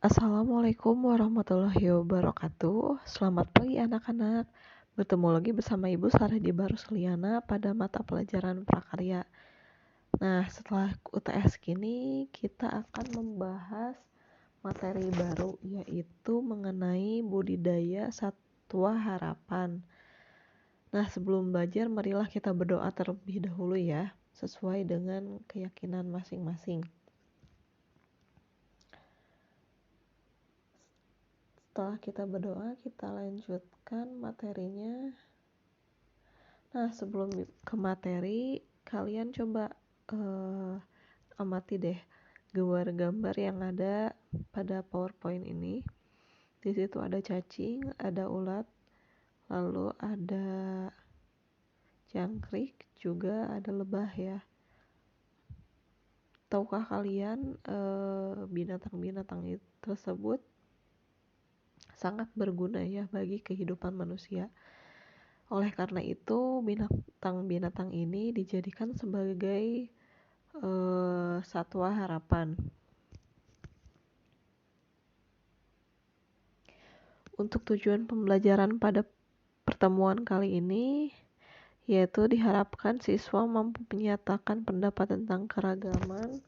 Assalamualaikum warahmatullahi wabarakatuh. Selamat pagi anak-anak. Bertemu lagi bersama Ibu Saradi Barusliana pada mata pelajaran prakarya. Nah, setelah UTS kini kita akan membahas materi baru, yaitu mengenai budidaya satwa harapan. Nah, sebelum belajar marilah kita berdoa terlebih dahulu ya, sesuai dengan keyakinan masing-masing. Setelah kita berdoa, kita lanjutkan materinya. Nah, sebelum ke materi, kalian coba amati deh gambar-gambar yang ada pada PowerPoint ini. Di situ ada cacing, ada ulat, lalu ada jangkrik, juga ada lebah ya. Tahukah kalian binatang-binatang tersebut sangat berguna ya bagi kehidupan manusia. Oleh karena itu, binatang-binatang ini dijadikan sebagai satwa harapan. Untuk tujuan pembelajaran pada pertemuan kali ini, yaitu diharapkan siswa mampu menyatakan pendapat tentang keragaman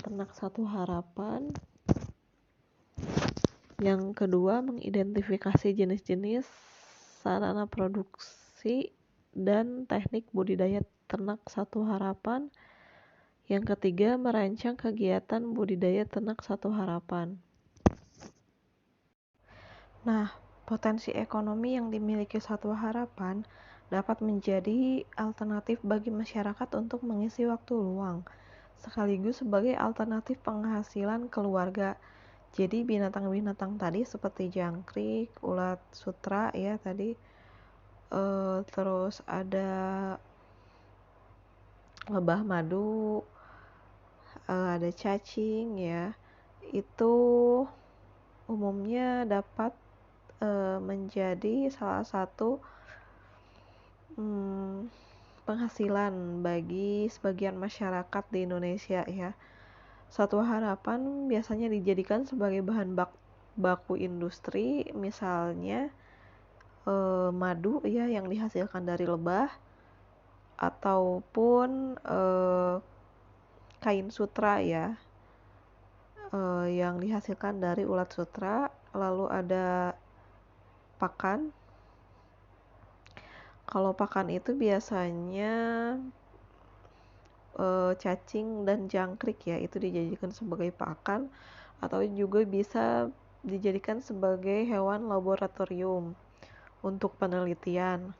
ternak satwa harapan. Yang kedua, mengidentifikasi jenis-jenis sarana produksi dan teknik budidaya ternak satwa harapan. Yang ketiga, merancang kegiatan budidaya ternak satwa harapan. Nah, potensi ekonomi yang dimiliki satwa harapan dapat menjadi alternatif bagi masyarakat untuk mengisi waktu luang, sekaligus sebagai alternatif penghasilan keluarga. Jadi binatang-binatang tadi seperti jangkrik, ulat sutra ya tadi, terus ada lebah madu, ada cacing ya, itu umumnya dapat menjadi salah satu penghasilan bagi sebagian masyarakat di Indonesia ya. Satwa harapan biasanya dijadikan sebagai bahan baku industri, misalnya madu ya yang dihasilkan dari lebah, ataupun kain sutra ya yang dihasilkan dari ulat sutra. Lalu ada pakan. Kalau pakan itu biasanya cacing dan jangkrik ya, itu dijadikan sebagai pakan atau juga bisa dijadikan sebagai hewan laboratorium untuk penelitian.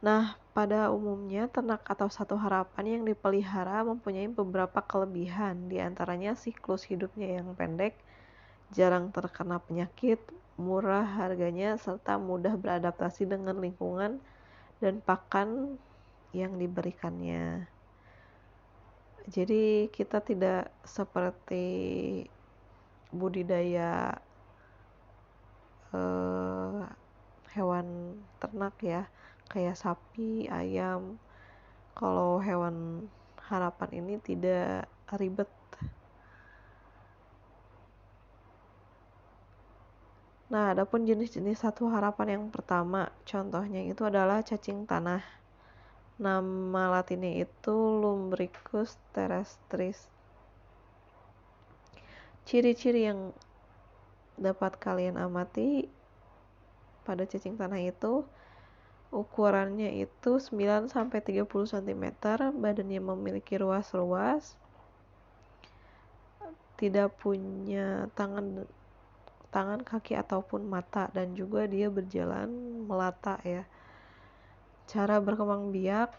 Nah, pada umumnya ternak atau satwa harapan yang dipelihara mempunyai beberapa kelebihan, diantaranya siklus hidupnya yang pendek, jarang terkena penyakit, murah harganya, serta mudah beradaptasi dengan lingkungan dan pakan yang diberikannya. Jadi kita tidak seperti budidaya hewan ternak ya, kayak sapi, ayam. Kalau hewan harapan ini tidak ribet. Nah, adapun jenis-jenis satwa harapan yang pertama, contohnya itu adalah cacing tanah. Nama latinnya itu Lumbricus terrestris. Ciri-ciri yang dapat kalian amati pada cacing tanah itu, ukurannya itu 9-30 cm, badannya memiliki ruas-ruas, tidak punya tangan, kaki ataupun mata, dan juga dia berjalan melata ya. Cara berkembang biak,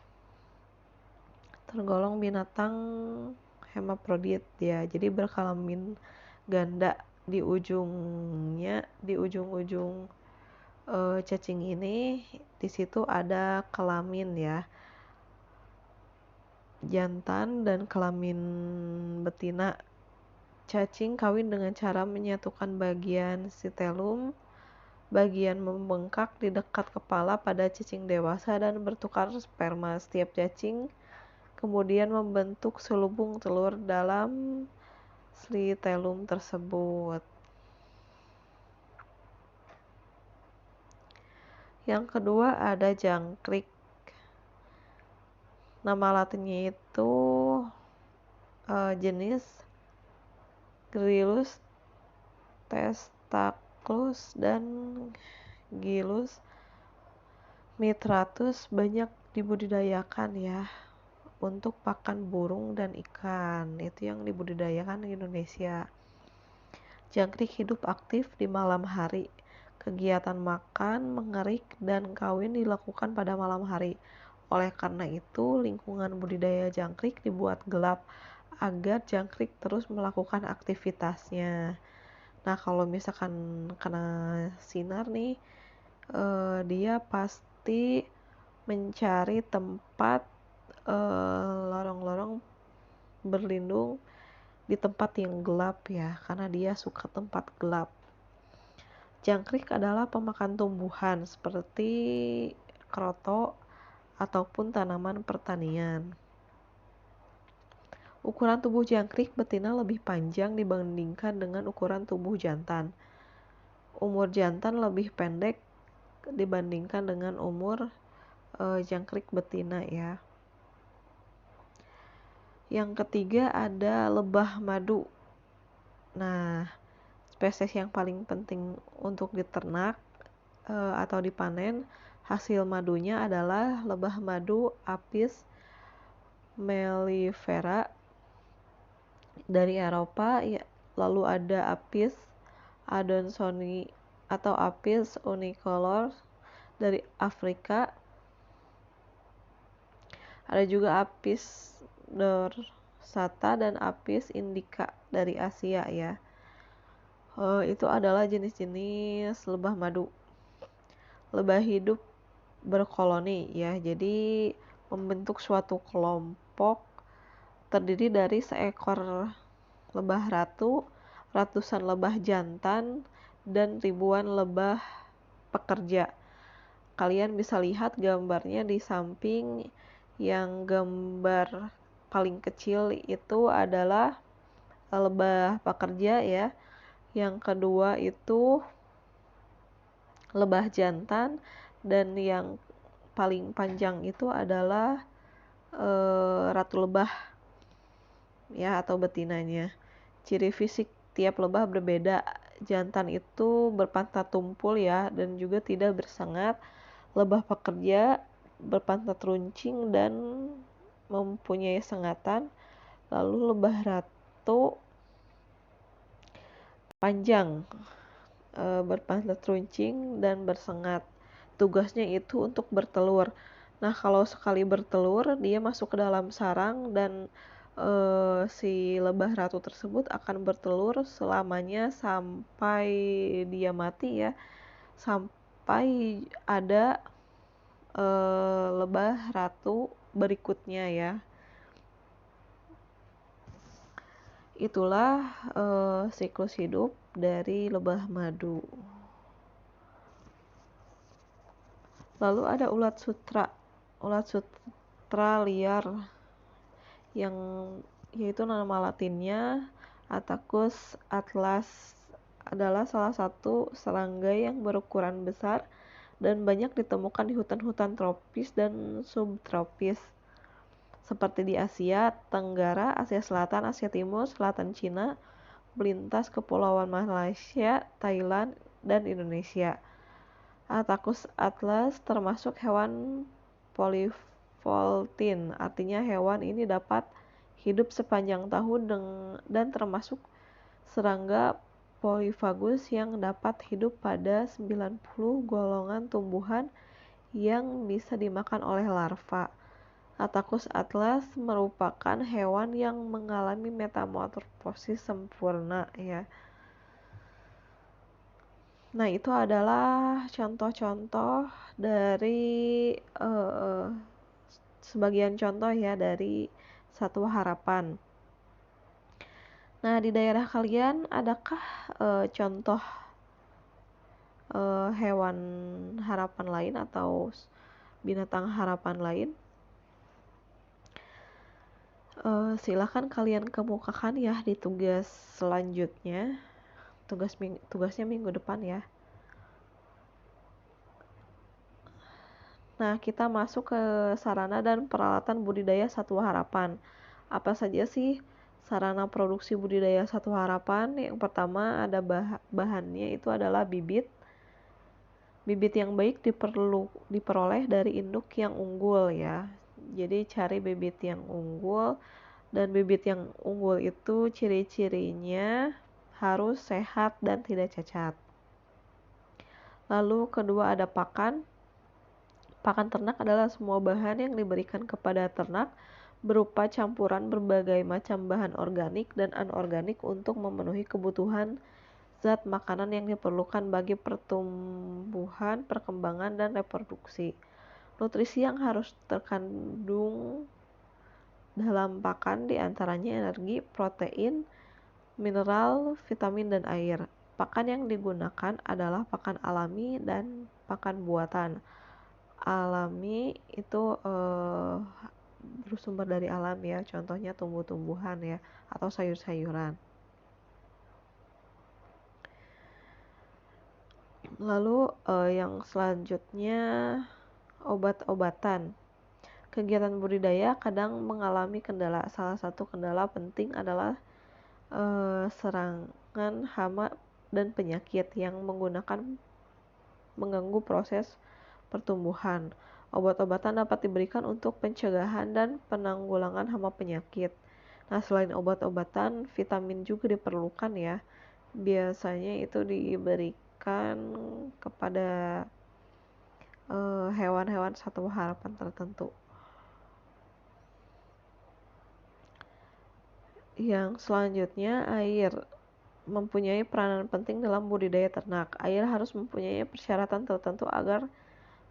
tergolong binatang hemaprodit ya, jadi berkelamin ganda. Di ujung cacing ini, di situ ada kelamin ya, jantan dan kelamin betina. Cacing kawin dengan cara menyatukan bagian sitellum, bagian membengkak di dekat kepala pada cacing dewasa, dan bertukar sperma. Setiap cacing kemudian membentuk selubung telur dalam Slytellum tersebut. Yang kedua ada jangkrik. Nama latinnya itu jenis Gryllus testacus dan Gryllus mitratus banyak dibudidayakan ya untuk pakan burung dan ikan. Itu yang dibudidayakan di Indonesia. Jangkrik hidup aktif di malam hari. Kegiatan makan, mengerik, dan kawin dilakukan pada malam hari. Oleh karena itu, lingkungan budidaya jangkrik dibuat gelap agar jangkrik terus melakukan aktivitasnya. Nah, kalau misalkan kena sinar nih, dia pasti mencari tempat lorong-lorong berlindung di tempat yang gelap ya, karena dia suka tempat gelap. Jangkrik adalah pemakan tumbuhan seperti kroto ataupun tanaman pertanian. Ukuran tubuh jangkrik betina lebih panjang dibandingkan dengan ukuran tubuh jantan. Umur jantan lebih pendek dibandingkan dengan umur jangkrik betina ya. Yang ketiga ada lebah madu. Nah, spesies yang paling penting untuk diternak atau dipanen hasil madunya adalah lebah madu Apis mellifera dari Eropa, ya, lalu ada Apis adansoni atau Apis unicolor dari Afrika. Ada juga Apis dorsata dan Apis indica dari Asia ya. Itu adalah jenis-jenis lebah madu. Lebah hidup berkoloni ya, jadi membentuk suatu kelompok terdiri dari seekor lebah ratu, ratusan lebah jantan, dan ribuan lebah pekerja. Kalian bisa lihat gambarnya di samping. Yang gambar paling kecil itu adalah lebah pekerja ya. Yang kedua itu lebah jantan, dan yang paling panjang itu adalah ratu lebah ya, atau betinanya. Ciri fisik tiap lebah berbeda. Jantan itu berpantat tumpul ya, dan juga tidak bersengat. Lebah pekerja berpantat runcing dan mempunyai sengatan. Lalu lebah ratu panjang, berpantat runcing dan bersengat. Tugasnya itu untuk bertelur. Nah, kalau sekali bertelur, dia masuk ke dalam sarang dan si lebah ratu tersebut akan bertelur selamanya sampai dia mati ya, sampai ada lebah ratu berikutnya ya. Itulah siklus hidup dari lebah madu. Lalu ada ulat sutra. Ulat sutra liar yang yaitu nama latinnya Attacus atlas, adalah salah satu serangga yang berukuran besar dan banyak ditemukan di hutan-hutan tropis dan subtropis seperti di Asia Tenggara, Asia Selatan, Asia Timur, Selatan Cina, melintas kepulauan Malaysia, Thailand, dan Indonesia. Attacus atlas termasuk hewan polyvoltin, artinya hewan ini dapat hidup sepanjang tahun dan termasuk serangga polyphagus yang dapat hidup pada 90 golongan tumbuhan yang bisa dimakan oleh larva. Attacus atlas merupakan hewan yang mengalami metamorfosis sempurna ya. Nah, itu adalah contoh-contoh dari sebagian contoh ya dari Satwa Harapan. Nah, di daerah kalian adakah contoh hewan harapan lain atau binatang harapan lain? Silahkan kalian kemukakan ya di tugas selanjutnya, tugasnya minggu depan ya. Nah, kita masuk ke sarana dan peralatan budidaya Satwa Harapan. Apa saja sih sarana produksi budidaya Satwa Harapan? Yang pertama ada bahannya itu adalah bibit. Bibit yang baik diperoleh dari induk yang unggul ya. Jadi cari bibit yang unggul, dan bibit yang unggul itu ciri-cirinya harus sehat dan tidak cacat. Lalu kedua ada pakan. Pakan ternak adalah semua bahan yang diberikan kepada ternak berupa campuran berbagai macam bahan organik dan anorganik untuk memenuhi kebutuhan zat makanan yang diperlukan bagi pertumbuhan, perkembangan, dan reproduksi. Nutrisi yang harus terkandung dalam pakan diantaranya energi, protein, mineral, vitamin, dan air. Pakan yang digunakan adalah pakan alami dan pakan buatan. Alami itu bersumber dari alam ya, contohnya tumbuh-tumbuhan ya, atau sayur-sayuran. Lalu yang selanjutnya obat-obatan. Kegiatan budidaya kadang mengalami kendala. Salah satu kendala penting adalah serangan hama dan penyakit yang mengganggu proses pertumbuhan. Obat-obatan dapat diberikan untuk pencegahan dan penanggulangan hama penyakit. Nah, selain obat-obatan, vitamin juga diperlukan ya. Biasanya itu diberikan kepada hewan-hewan Satwa Harapan tertentu. Yang selanjutnya, air mempunyai peranan penting dalam budidaya ternak. Air harus mempunyai persyaratan tertentu agar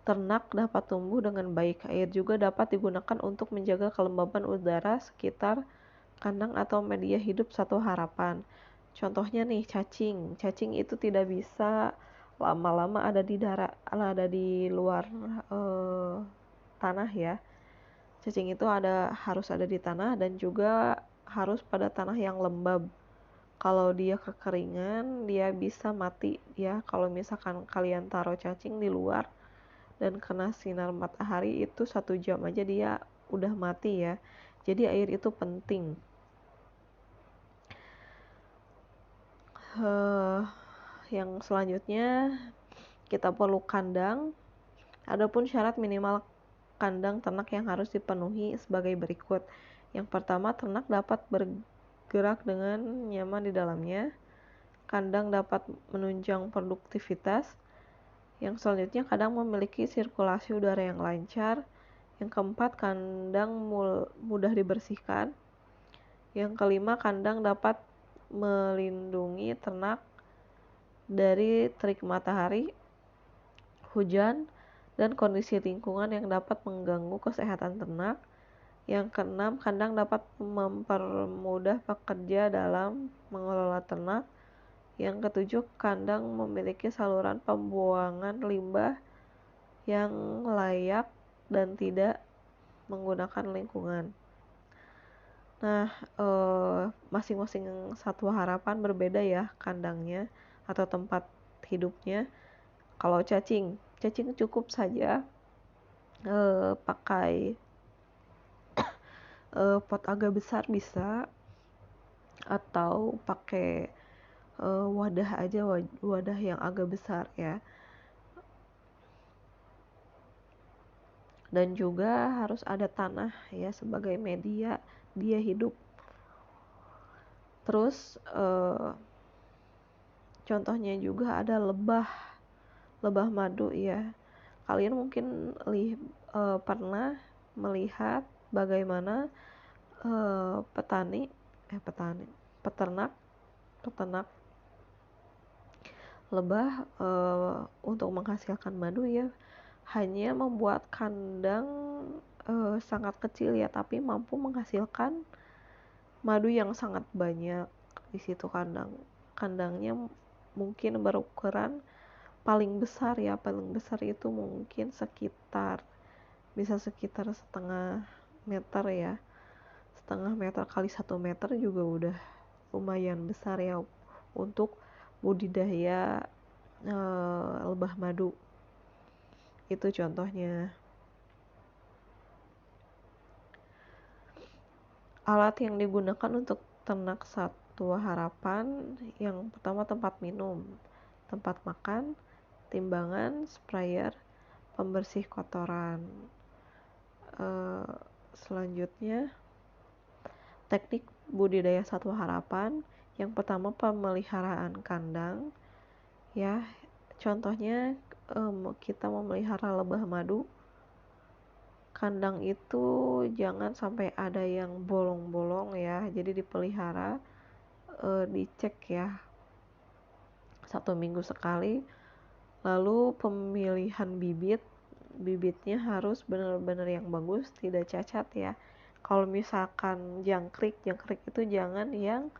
ternak dapat tumbuh dengan baik. Air juga dapat digunakan untuk menjaga kelembaban udara sekitar kandang atau media hidup Satwa Harapan. Contohnya nih, cacing. Cacing itu tidak bisa lama-lama ada di luar tanah ya. Cacing itu harus ada di tanah dan juga harus pada tanah yang lembab. Kalau dia kekeringan, dia bisa mati ya. Kalau misalkan kalian taruh cacing di luar dan kena sinar matahari itu 1 jam aja dia udah mati ya. Jadi air itu penting. Yang selanjutnya kita perlu kandang. Adapun syarat minimal kandang ternak yang harus dipenuhi sebagai berikut. Yang pertama, ternak dapat bergerak dengan nyaman di dalamnya. Kandang dapat menunjang produktivitas. Yang selanjutnya, kandang memiliki sirkulasi udara yang lancar. Yang keempat, kandang mudah dibersihkan. Yang kelima, kandang dapat melindungi ternak dari terik matahari, hujan, dan kondisi lingkungan yang dapat mengganggu kesehatan ternak. Yang keenam, kandang dapat mempermudah pekerja dalam mengelola ternak. Yang ketujuh, kandang memiliki saluran pembuangan limbah yang layak dan tidak menggunakan lingkungan. Nah, masing-masing Satwa Harapan berbeda ya kandangnya atau tempat hidupnya. Kalau cacing cukup saja pakai pot agak besar bisa, atau pakai wadah aja, wadah yang agak besar ya. Dan juga harus ada tanah ya sebagai media dia hidup. Terus contohnya juga ada lebah madu ya. Kalian mungkin pernah melihat bagaimana peternak lebah untuk menghasilkan madu ya, hanya membuat kandang sangat kecil ya, tapi mampu menghasilkan madu yang sangat banyak. Di situ kandangnya mungkin berukuran paling besar itu mungkin sekitar 1,5 meter ya, meter kali 1 meter juga udah lumayan besar ya untuk budidaya lebah madu. Itu contohnya. Alat yang digunakan untuk ternak satwa harapan, yang pertama tempat minum, tempat makan, timbangan, sprayer, pembersih kotoran. Selanjutnya, teknik budidaya satwa harapan. Yang pertama pemeliharaan kandang, ya. Contohnya kita memelihara lebah madu. Kandang itu jangan sampai ada yang bolong-bolong ya, jadi dipelihara, dicek ya 1 minggu sekali. Lalu pemilihan bibitnya harus benar-benar yang bagus, tidak cacat ya. Kalau misalkan jangkrik itu jangan yang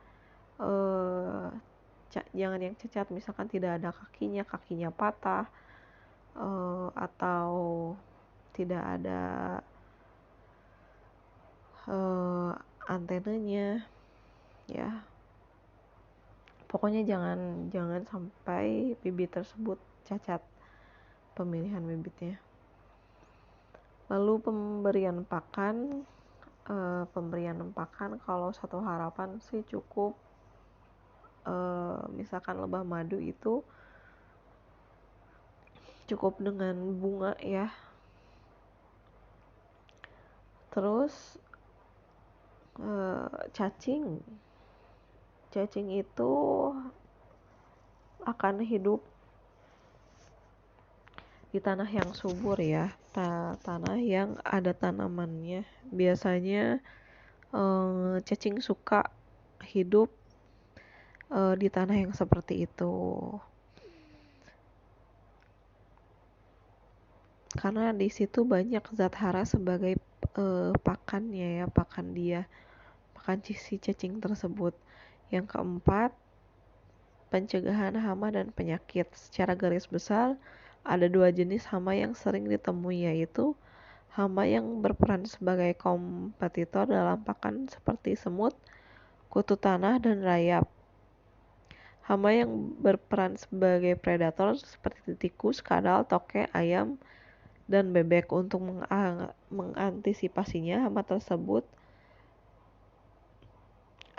cacat, misalkan tidak ada kakinya patah, atau tidak ada antenanya ya. Pokoknya jangan sampai bibit tersebut cacat, pemilihan bibitnya. Lalu pemberian pakan kalau satu harapan sih cukup, misalkan lebah madu itu cukup dengan bunga ya. Terus cacing itu akan hidup di tanah yang subur ya, tanah yang ada tanamannya. Biasanya cacing suka hidup di tanah yang seperti itu, karena di situ banyak zat hara sebagai pakannya ya, pakan si cacing tersebut. Yang keempat, pencegahan hama dan penyakit. Secara garis besar, ada 2 jenis hama yang sering ditemui, yaitu hama yang berperan sebagai kompetitor dalam pakan seperti semut, kutu tanah, dan rayap. Hama yang berperan sebagai predator seperti tikus, kadal, toke, ayam, dan bebek. Untuk mengantisipasinya hama tersebut,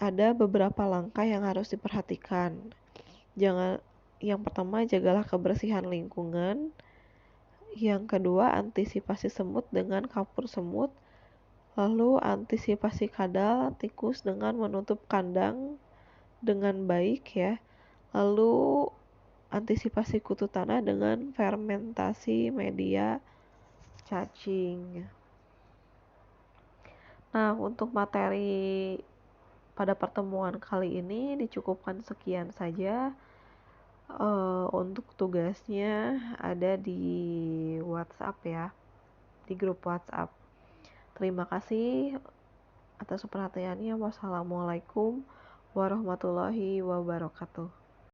ada beberapa langkah yang harus diperhatikan. Yang pertama, jagalah kebersihan lingkungan. Yang kedua, antisipasi semut dengan kapur semut. Lalu antisipasi kadal, tikus dengan menutup kandang dengan baik ya. Lalu antisipasi kutu tanah dengan fermentasi media cacing. Nah, untuk materi pada pertemuan kali ini dicukupkan sekian saja. Untuk tugasnya ada di WhatsApp ya, di grup WhatsApp. Terima kasih atas perhatiannya. Wassalamualaikum warahmatullahi wabarakatuh.